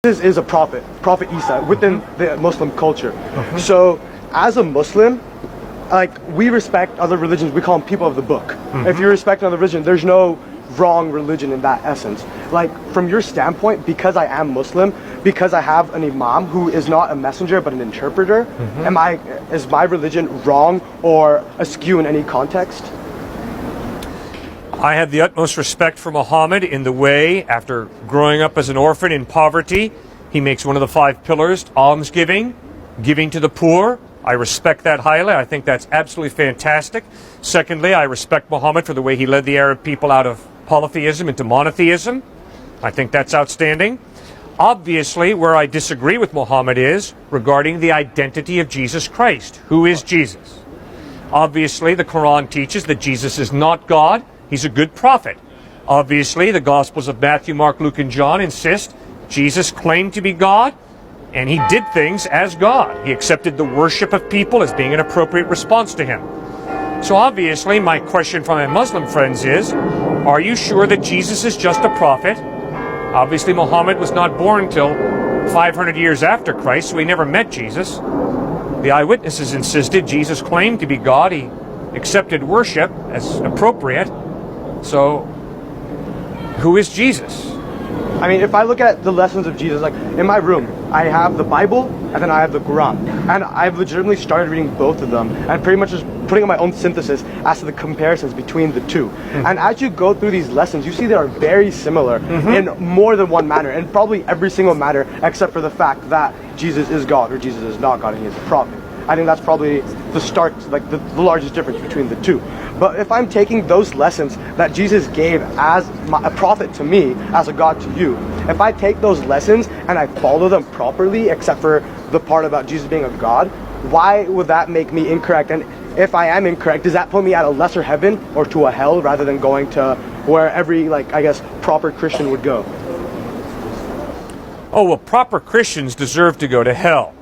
Jesus is a prophet, Prophet Isa, within the Muslim culture. So, as a Muslim, like, we respect other religions. We call them people of the book. If you respect another religion, there's no wrong religion in that essence. Like, from your standpoint, because I am Muslim, because I have an imam who is not a messenger but an interpreter, is my religion wrong or askew in any context? I have the utmost respect for Muhammad in the way, after growing up as an orphan in poverty, he makes one of the 5 pillars, almsgiving, giving to the poor. I respect that highly. I think that's absolutely fantastic. Secondly, I respect Muhammad for the way he led the Arab people out of polytheism into monotheism. I think that's outstanding. Obviously, where I disagree with Muhammad is regarding the identity of Jesus Christ. Who is Jesus? Obviously, the Quran teaches that Jesus is not God. He's a good prophet. Obviously, the Gospels of Matthew, Mark, Luke, and John insist Jesus claimed to be God, and he did things as God. He accepted the worship of people as being an appropriate response to him. So obviously, my question from my Muslim friends is, are you sure that Jesus is just a prophet? Obviously, Muhammad was not born until 500 years after Christ, so he never met Jesus. The eyewitnesses insisted Jesus claimed to be God. He accepted worship as appropriate. So, who is Jesus? I mean, if I look at the lessons of Jesus, like, in my room, I have the Bible, and then I have the Quran. And I've legitimately started reading both of them, and pretty much just putting on my own synthesis as to the comparisons between the two. And as you go through these lessons, you see they are very similar in more than one manner, and probably every single matter, except for the fact that Jesus is God, or Jesus is not God, and he is a prophet. I think that's probably the start, like the largest difference between the two. But if I'm taking those lessons that Jesus gave as a prophet to me, as a God to you, if I take those lessons and I follow them properly, except for the part about Jesus being a God, why would that make me incorrect? And if I am incorrect, does that put me at a lesser heaven or to a hell rather than going to where every, like, I guess, proper Christian would go? Oh, well, proper Christians deserve to go to hell.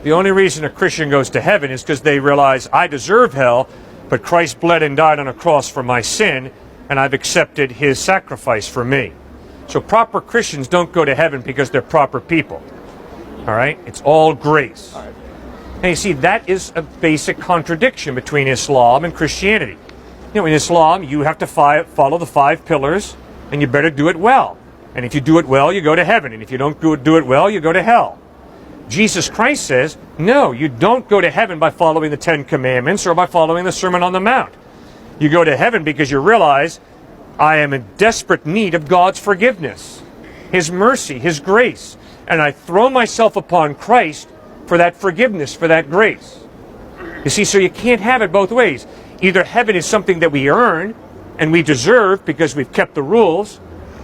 The only reason a Christian goes to heaven is because they realize, I deserve hell, but Christ bled and died on a cross for my sin, and I've accepted his sacrifice for me. So proper Christians don't go to heaven because they're proper people. All right? It's all grace. And you see, that is a basic contradiction between Islam and Christianity. You know, in Islam, you have to follow the 5 pillars, and you better do it well. And if you do it well, you go to heaven. And if you don't do it well, you go to hell. Jesus Christ says, no, you don't go to heaven by following the 10 Commandments or by following the Sermon on the Mount. You go to heaven because you realize, I am in desperate need of God's forgiveness, his mercy, his grace. And I throw myself upon Christ for that forgiveness, for that grace. You see, so you can't have it both ways. Either heaven is something that we earn and we deserve because we've kept the rules,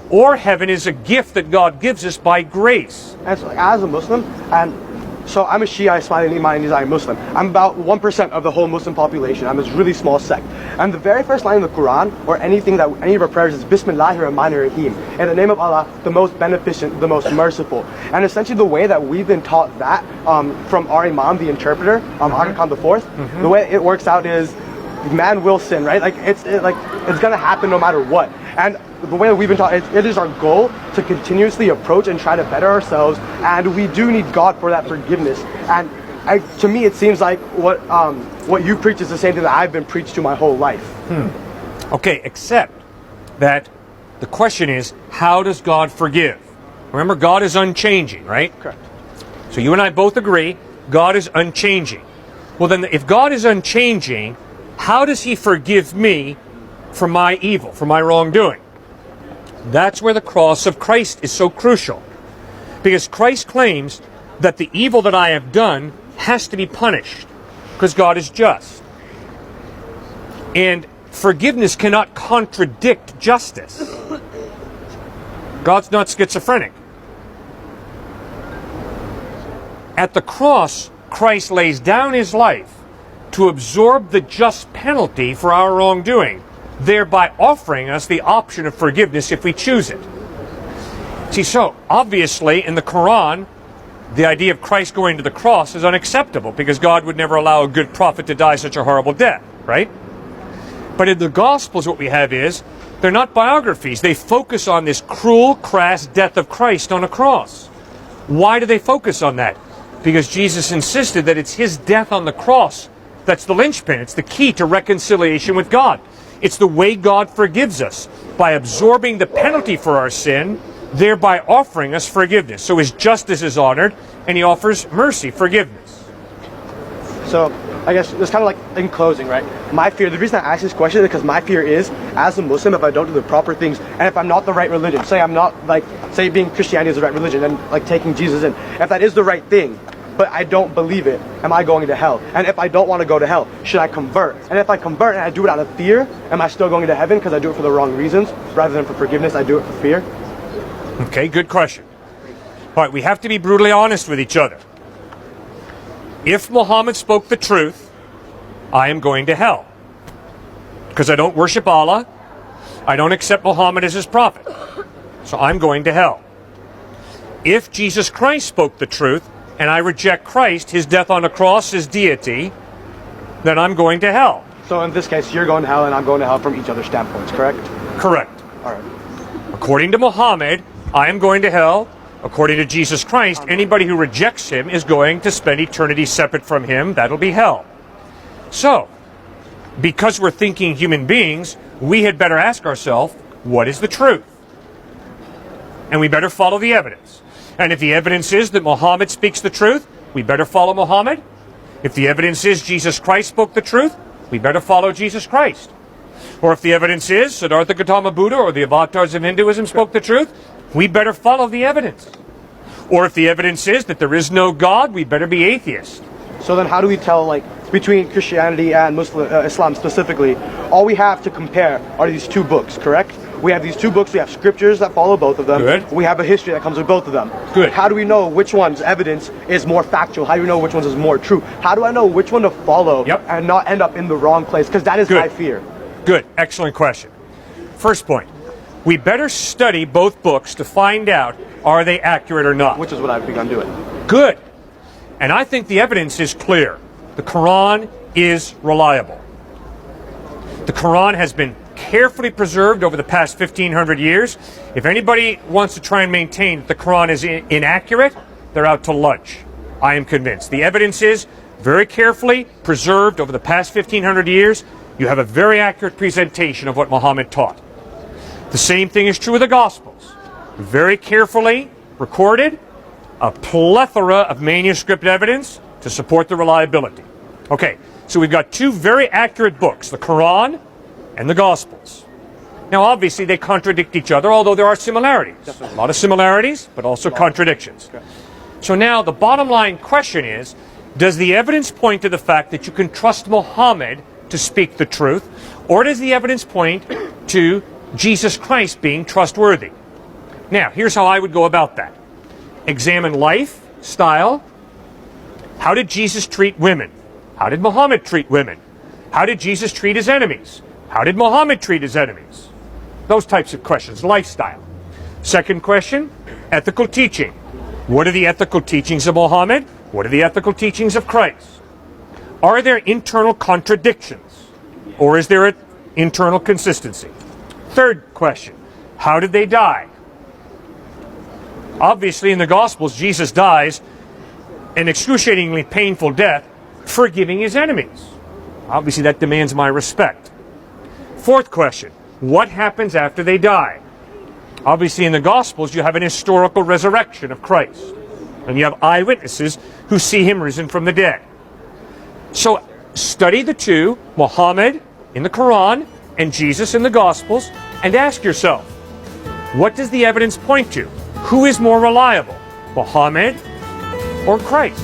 or heaven is a gift that God gives us by grace. And so, like, as a Muslim, and so I'm a Shia, Ismaili, Imani, Muslim. I'm about 1% of the whole Muslim population. I'm a really small sect. And the very first line in the Quran, or anything that any of our prayers, is Bismillahir Rahmanir Rahim. In the name of Allah, the most beneficent, the most merciful. And essentially the way that we've been taught that from our Imam, the interpreter, Aga Khan IV, the way it works out is, man will sin, right? Like, it's gonna happen no matter what. And the way that we've been taught, it is our goal to continuously approach and try to better ourselves, and we do need God for that forgiveness. And to me, it seems like what you preach is the same thing that I've been preached to my whole life. Okay, except that the question is, how does God forgive? Remember, God is unchanging, right? Correct. So you and I both agree, God is unchanging. Well then, if God is unchanging, how does he forgive me for my evil, for my wrongdoing? That's where the cross of Christ is so crucial. Because Christ claims that the evil that I have done has to be punished, because God is just. And forgiveness cannot contradict justice. God's not schizophrenic. At the cross, Christ lays down his life to absorb the just penalty for our wrongdoing, thereby offering us the option of forgiveness if we choose it. See, so obviously in the Quran, the idea of Christ going to the cross is unacceptable because God would never allow a good prophet to die such a horrible death, right? But in the Gospels, what we have is, they're not biographies. They focus on this cruel, crass death of Christ on a cross. Why do they focus on that? Because Jesus insisted that it's his death on the cross that's the linchpin. It's the key to reconciliation with God. It's the way God forgives us, by absorbing the penalty for our sin, thereby offering us forgiveness. So his justice is honored, and he offers mercy, forgiveness. So I guess it's kind of like in closing, right? My fear, the reason I ask this question is because my fear is, as a Muslim, if I don't do the proper things, and if I'm not the right religion, say I'm not like, say being Christianity is the right religion, and like taking Jesus in, if that is the right thing, but I don't believe it, am I going to hell? And if I don't want to go to hell, should I convert? And if I convert and I do it out of fear, am I still going to heaven because I do it for the wrong reasons? Rather than for forgiveness, I do it for fear? Okay, good question. All right, we have to be brutally honest with each other. If Muhammad spoke the truth, I am going to hell. Because I don't worship Allah, I don't accept Muhammad as his prophet. So I'm going to hell. If Jesus Christ spoke the truth, and I reject Christ, his death on the cross, his deity, then I'm going to hell. So in this case, you're going to hell and I'm going to hell from each other's standpoints, correct? Correct. All right. According to Muhammad, I am going to hell. According to Jesus Christ, anybody who rejects him is going to spend eternity separate from him. That'll be hell. So, because we're thinking human beings, we had better ask ourselves, what is the truth? And we better follow the evidence. And if the evidence is that Muhammad speaks the truth, we better follow Muhammad. If the evidence is Jesus Christ spoke the truth, we better follow Jesus Christ. Or if the evidence is Siddhartha Gautama Buddha or the avatars of Hinduism spoke the truth, we better follow the evidence. Or if the evidence is that there is no God, we better be atheists. So then how do we tell, like, between Christianity and Islam specifically, all we have to compare are these two books, correct? We have these two books, we have scriptures that follow both of them. Good. We have a history that comes with both of them. Good. How do we know which one's evidence is more factual? How do we know which one's is more true? How do I know which one to follow and not end up in the wrong place? Because that is my fear. Good. Excellent question. First point. We better study both books to find out, are they accurate or not? Which is what I've begun doing. Good. And I think the evidence is clear. The Quran is reliable. The Quran has been carefully preserved over the past 1,500 years. If anybody wants to try and maintain that the Quran is inaccurate, they're out to lunch. I am convinced. The evidence is very carefully preserved over the past 1,500 years. You have a very accurate presentation of what Muhammad taught. The same thing is true of the Gospels. Very carefully recorded, a plethora of manuscript evidence to support the reliability. Okay, so we've got two very accurate books, the Quran and the Gospels. Now, obviously, they contradict each other, although there are similarities. Definitely. A lot of similarities, but also contradictions. Okay. So now, the bottom line question is, does the evidence point to the fact that you can trust Muhammad to speak the truth, or does the evidence point to Jesus Christ being trustworthy? Now, here's how I would go about that. Examine life, style. How did Jesus treat women? How did Muhammad treat women? How did Jesus treat his enemies? How did Muhammad treat his enemies? Those types of questions, lifestyle. Second question, ethical teaching. What are the ethical teachings of Muhammad? What are the ethical teachings of Christ? Are there internal contradictions? Or is there an internal consistency? Third question, how did they die? Obviously, in the Gospels, Jesus dies an excruciatingly painful death, forgiving his enemies. Obviously, that demands my respect. Fourth question, what happens after they die? Obviously, in the Gospels, you have an historical resurrection of Christ. And you have eyewitnesses who see him risen from the dead. So, study the two, Muhammad in the Quran and Jesus in the Gospels, and ask yourself, what does the evidence point to? Who is more reliable, Muhammad or Christ?